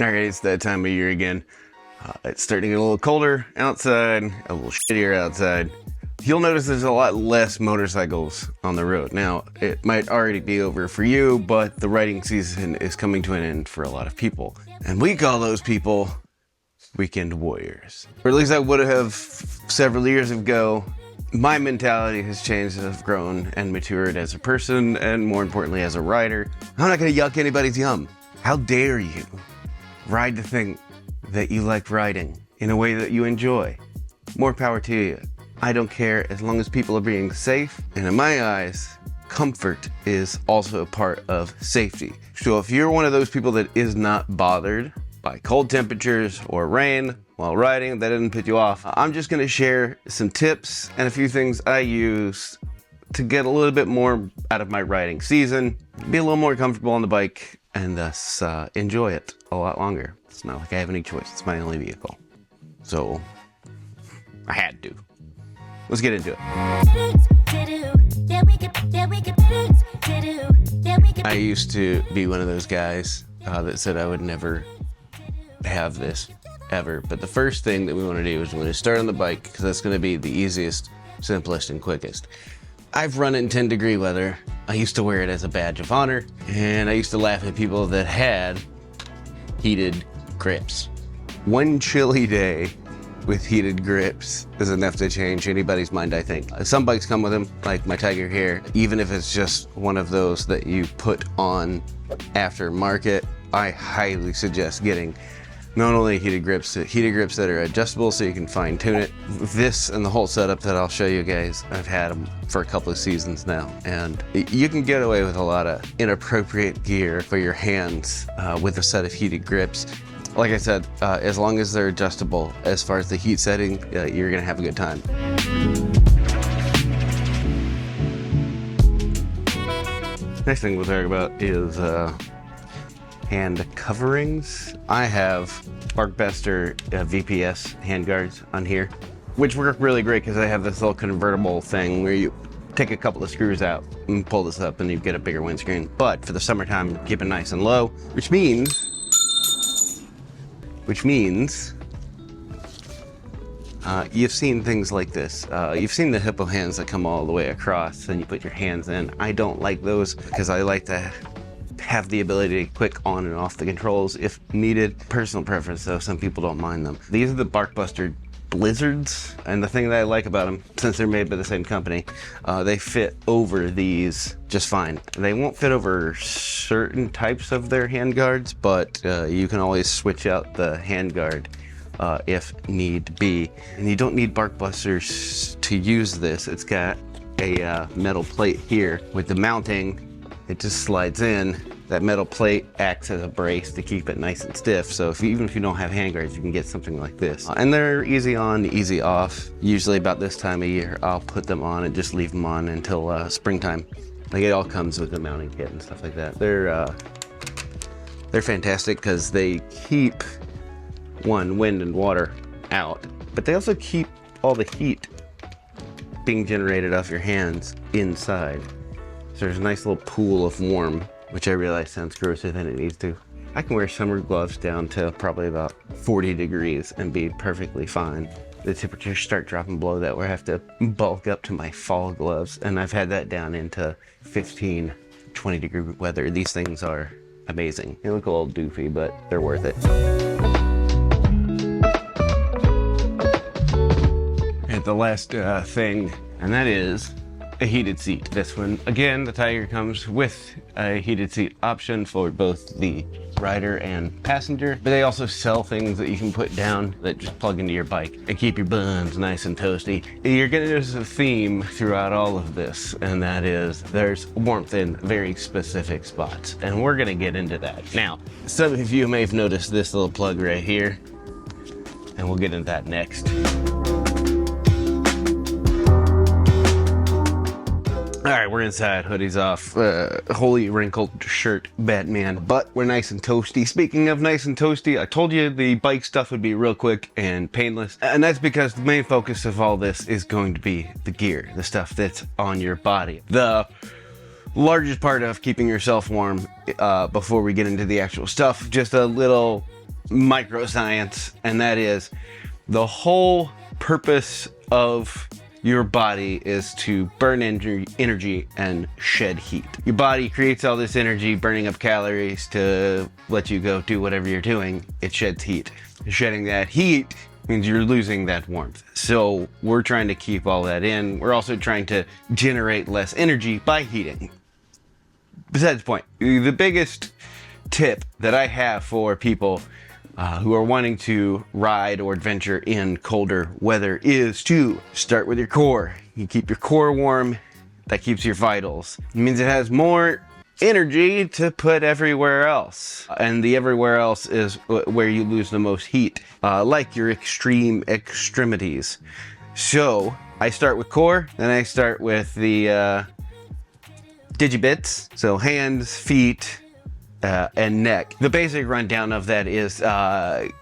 All right, it's that time of year again. It's starting to get a little colder outside, a little shittier outside. You'll notice there's a lot less motorcycles on the road. Now, it might already be over for you, but the riding season is coming to an end for a lot of people. And we call those people weekend warriors. Or at least I would have several years ago. My mentality has changed as I've grown and matured as a person, and more importantly as a rider. I'm not gonna yuck anybody's yum. How dare you ride the thing that you like riding in a way that you enjoy? More power to you. I don't care as long as people are being safe. And in my eyes, comfort is also a part of safety. So if you're one of those people that is not bothered by cold temperatures or rain while riding, that doesn't put you off, I'm just gonna share some tips and a few things I use to get a little bit more out of my riding season, be a little more comfortable on the bike, and thus enjoy it a lot longer. It's not like I have any choice. It's my only vehicle. So I had to. Let's get into it. I used to be one of those guys that said I would never have this ever. But the first thing that we want to do is we're going to start on the bike, because that's going to be the easiest, simplest, and quickest. I've run it in 10-degree weather. I used to wear it as a badge of honor, and I used to laugh at people that had heated grips. One chilly day with heated grips is enough to change anybody's mind, I think. Some bikes come with them, like my Tiger here. Even if it's just one of those that you put on aftermarket, I highly suggest getting not only heated grips that are adjustable so you can fine tune it. This and the whole setup that I'll show you guys, I've had them for a couple of seasons now, and you can get away with a lot of inappropriate gear for your hands with a set of heated grips. Like I said, as long as they're adjustable as far as the heat setting, you're gonna have a good time. Next thing we'll talk about is hand coverings. I have Barkbuster VPS handguards on here, which work really great because I have this little convertible thing where you take a couple of screws out and pull this up and you get a bigger windscreen. But for the summertime, keep it nice and low, which means you've seen things like this. You've seen the hippo hands that come all the way across and you put your hands in. I don't like those because I like to have the ability to click on and off the controls if needed. Personal preference though, some people don't mind them. These are the Barkbuster Blizzards, and the thing that I like about them, since they're made by the same company, they fit over these just fine. They won't fit over certain types of their handguards, but you can always switch out the handguard if need be. And you don't need Barkbusters to use this. It's got a metal plate here with the mounting. It just slides in. That metal plate acts as a brace to keep it nice and stiff. So even if you don't have handguards, you can get something like this. And they're easy on, easy off. Usually about this time of year, I'll put them on and just leave them on until springtime. Like, it all comes with the mounting kit and stuff like that. They're fantastic because they keep wind and water out, but they also keep all the heat being generated off your hands inside. So there's a nice little pool of warm, which I realize sounds grosser than it needs to. I can wear summer gloves down to probably about 40 degrees and be perfectly fine. The temperatures start dropping below that where I have to bulk up to my fall gloves, and I've had that down into 15, 20 degree weather. These things are amazing. They look a little doofy, but they're worth it. And the last thing, and that is a heated seat. This one, again, the Tiger comes with a heated seat option for both the rider and passenger, but they also sell things that you can put down that just plug into your bike and keep your buns nice and toasty. You're gonna notice a theme throughout all of this, and that is there's warmth in very specific spots, and we're gonna get into that. Now, some of you may have noticed this little plug right here, and we'll get into that next. All right, we're inside, hoodies off, wholly wrinkled shirt, Batman, but we're nice and toasty. Speaking of nice and toasty, I told you the bike stuff would be real quick and painless, and that's because the main focus of all this is going to be the gear, the stuff that's on your body. The largest part of keeping yourself warm before we get into the actual stuff, just a little microscience, and that is the whole purpose of your body is to burn energy and shed heat. Your body creates all this energy, burning up calories to let you go do whatever you're doing. It sheds heat. Shedding that heat means you're losing that warmth. So we're trying to keep all that in. We're also trying to generate less energy by heating. Besides the point, the biggest tip that I have for people who are wanting to ride or adventure in colder weather is to start with your core. You keep your core warm, that keeps your vitals. It means it has more energy to put everywhere else. And the everywhere else is where you lose the most heat, like your extreme extremities. So I start with core, then I start with the digibits, so hands, feet, and neck. The basic rundown of that is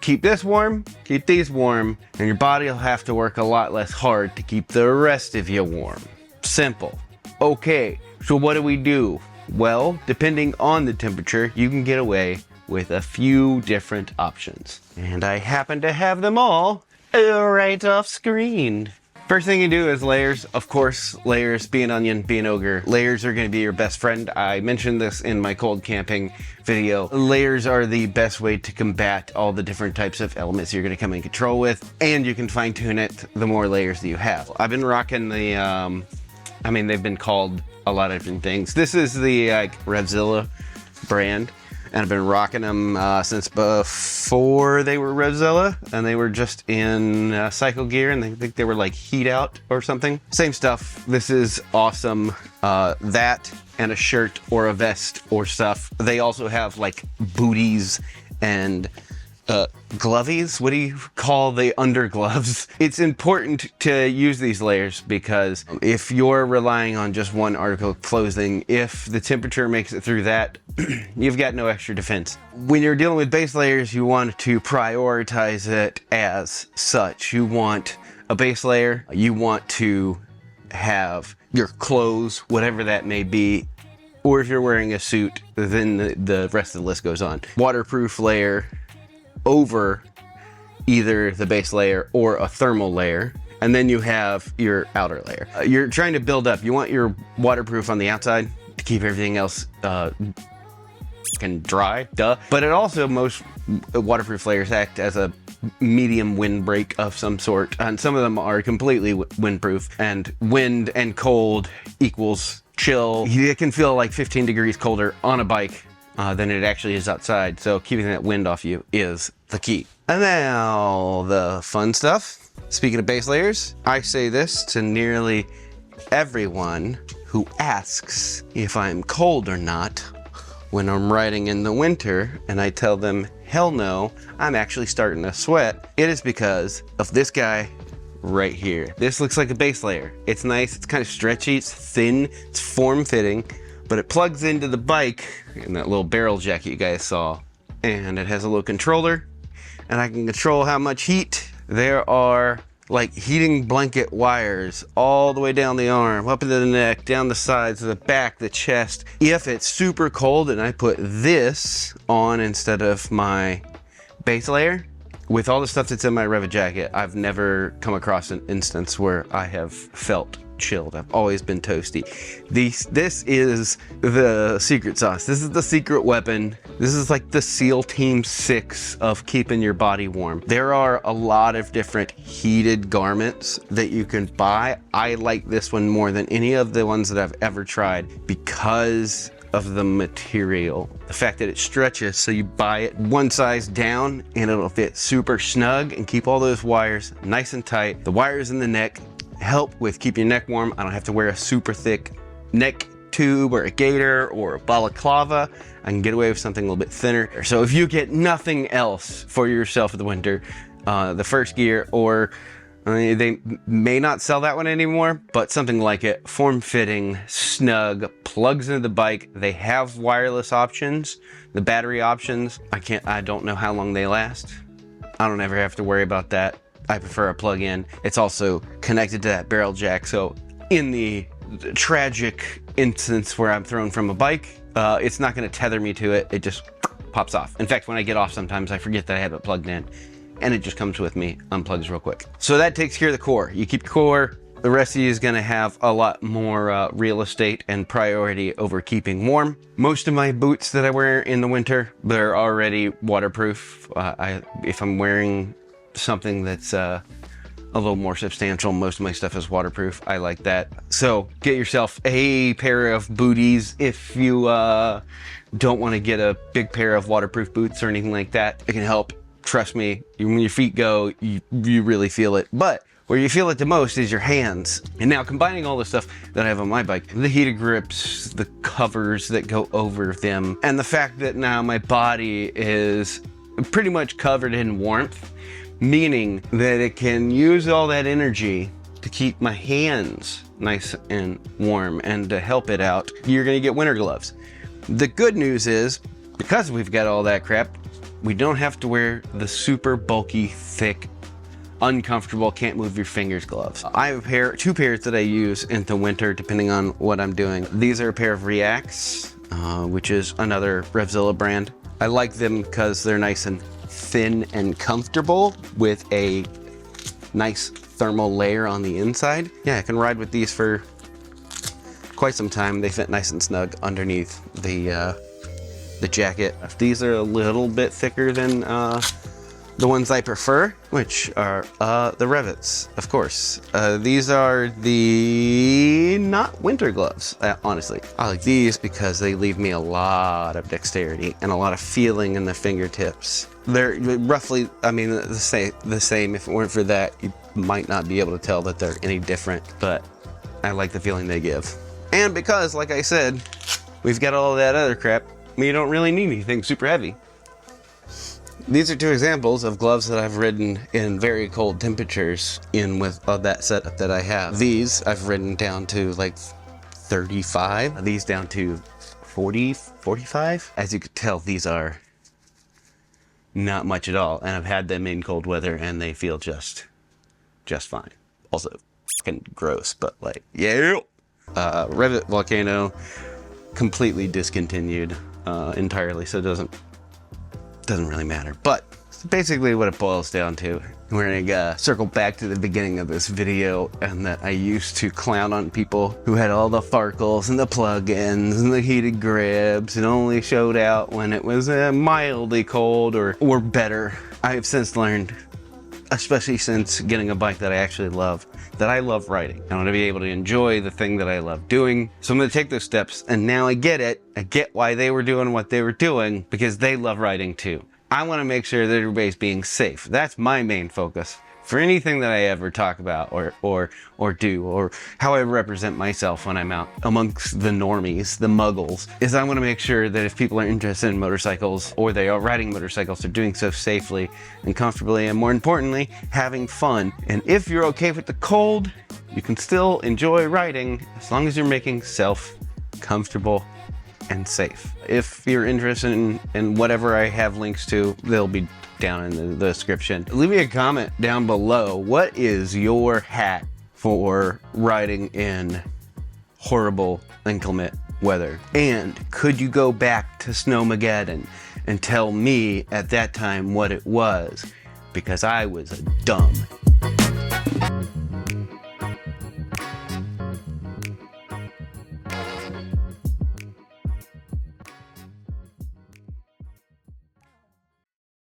keep this warm, keep these warm, and your body will have to work a lot less hard to keep the rest of you warm. Simple. Okay, so what do we do? Well, depending on the temperature, you can get away with a few different options. And I happen to have them all right off screen. First thing you do is layers. Of course, layers, be an onion, be an ogre. Layers are going to be your best friend. I mentioned this in my cold camping video. Layers are the best way to combat all the different types of elements you're going to come in control with, and you can fine tune it the more layers that you have. I've been rocking the, I mean, they've been called a lot of different things. This is the Revzilla brand, and I've been rocking them since before they were Revzilla, and they were just in cycle gear, and I think they were like heat out or something. Same stuff. This is awesome. That and a shirt or a vest or stuff. They also have like booties and glovies. What do you call the undergloves? It's important to use these layers because if you're relying on just one article of clothing, if the temperature makes it through that, you've got no extra defense. When you're dealing with base layers, you want to prioritize it as such. You want a base layer, you want to have your clothes, whatever that may be, or if you're wearing a suit, then the rest of the list goes on. Waterproof layer over either the base layer or a thermal layer, and then you have your outer layer. You're trying to build up. You want your waterproof on the outside to keep everything else dry, duh. But it also, most waterproof layers act as a medium windbreak of some sort, and some of them are completely windproof, and wind and cold equals chill. It can feel like 15 degrees colder on a bike than it actually is outside, so keeping that wind off you is the key. And now the fun stuff. Speaking of base layers, I say this to nearly everyone who asks if I'm cold or not when I'm riding in the winter, and I tell them, hell no, I'm actually starting to sweat. It is because of this guy right here. This looks like a base layer. It's nice, it's kind of stretchy, it's thin, it's form-fitting, but it plugs into the bike in that little barrel jack you guys saw, and it has a little controller, and I can control how much heat. There are like heating blanket wires all the way down the arm, up into the neck, down the sides, the back, the chest. If it's super cold and I put this on instead of my base layer, with all the stuff that's in my Revzilla jacket, I've never come across an instance where I have felt chilled. I've always been toasty. This is the secret sauce. This is the secret weapon. This is like the SEAL Team 6 of keeping your body warm. There are a lot of different heated garments that you can buy. I like this one more than any of the ones that I've ever tried because of the material. The fact that it stretches, so you buy it one size down and it'll fit super snug and keep all those wires nice and tight. The wires in the neck help with keeping your neck warm. I don't have to wear a super thick neck tube or a gaiter or a balaclava. I can get away with something a little bit thinner. So if you get nothing else for yourself in the winter, the first gear, or they may not sell that one anymore, but something like it, form-fitting, snug, plugs into the bike. They have wireless options, the battery options. I don't know how long they last. I don't ever have to worry about that. I prefer a plug-in. It's also connected to that barrel jack, so in the tragic instance where I'm thrown from a bike, it's not going to tether me to it. It just pops off. In fact, when I get off, sometimes I forget that I have it plugged in, and it just comes with me, unplugs real quick. So that takes care of the core. You keep the core. The rest of you is going to have a lot more real estate and priority over keeping warm. Most of my boots that I wear in the winter, they're already waterproof. If I'm wearing something that's a little more substantial, most of my stuff is waterproof. I like that. So get yourself a pair of booties if you don't want to get a big pair of waterproof boots or anything like that. It can help. Trust me, when your feet go, you really feel it. But where you feel it the most is your hands. And now combining all the stuff that I have on my bike, the heated grips, the covers that go over them, and the fact that now my body is pretty much covered in warmth, meaning that it can use all that energy to keep my hands nice and warm and to help it out, you're gonna get winter gloves. The good news is, because we've got all that crap, we don't have to wear the super bulky, thick, uncomfortable, can't move your fingers gloves. I have two pairs that I use in the winter depending on what I'm doing. These are a pair of Reacts, which is another Revzilla brand. I like them because they're nice and thin and comfortable with a nice thermal layer on the inside. Yeah, I can ride with these for quite some time. They fit nice and snug underneath the jacket. These are a little bit thicker than the ones I prefer, which are the Revits, of course. These are the not winter gloves, honestly. I like these because they leave me a lot of dexterity and a lot of feeling in the fingertips. They're roughly, I mean, the same. If it weren't for that, you might not be able to tell that they're any different, but I like the feeling they give. And because, like I said, we've got all that other crap, we don't really need anything super heavy. These are two examples of gloves that I've ridden in very cold temperatures with that setup that I have. These I've ridden down to like 35, these down to 40, 45. As you can tell, these are not much at all, and I've had them in cold weather and they feel just fine. Also fucking gross, but like, yeah. Revit Volcano completely discontinued entirely, so it doesn't really matter. But basically what it boils down to, we're gonna circle back to the beginning of this video, and that I used to clown on people who had all the Farkles and the plugins and the heated grips and only showed out when it was mildly cold or better. I have since learned, especially since getting a bike that I actually love, that I love riding. I want to be able to enjoy the thing that I love doing. So I'm going to take those steps, and now I get it. I get why they were doing what they were doing, because they love riding too. I want to make sure that everybody's being safe. That's my main focus. For anything that I ever talk about or do, or how I represent myself when I'm out amongst the normies, the muggles, is I want to make sure that if people are interested in motorcycles or they are riding motorcycles, they're doing so safely and comfortably, and more importantly, having fun. And if you're okay with the cold, you can still enjoy riding as long as you're making yourself comfortable and safe. If you're interested in whatever I have links to, they'll be down in the description. Leave me a comment down below. What is your hack for riding in horrible, inclement weather? And could you go back to Snowmageddon and tell me at that time what it was? Because I was a dumb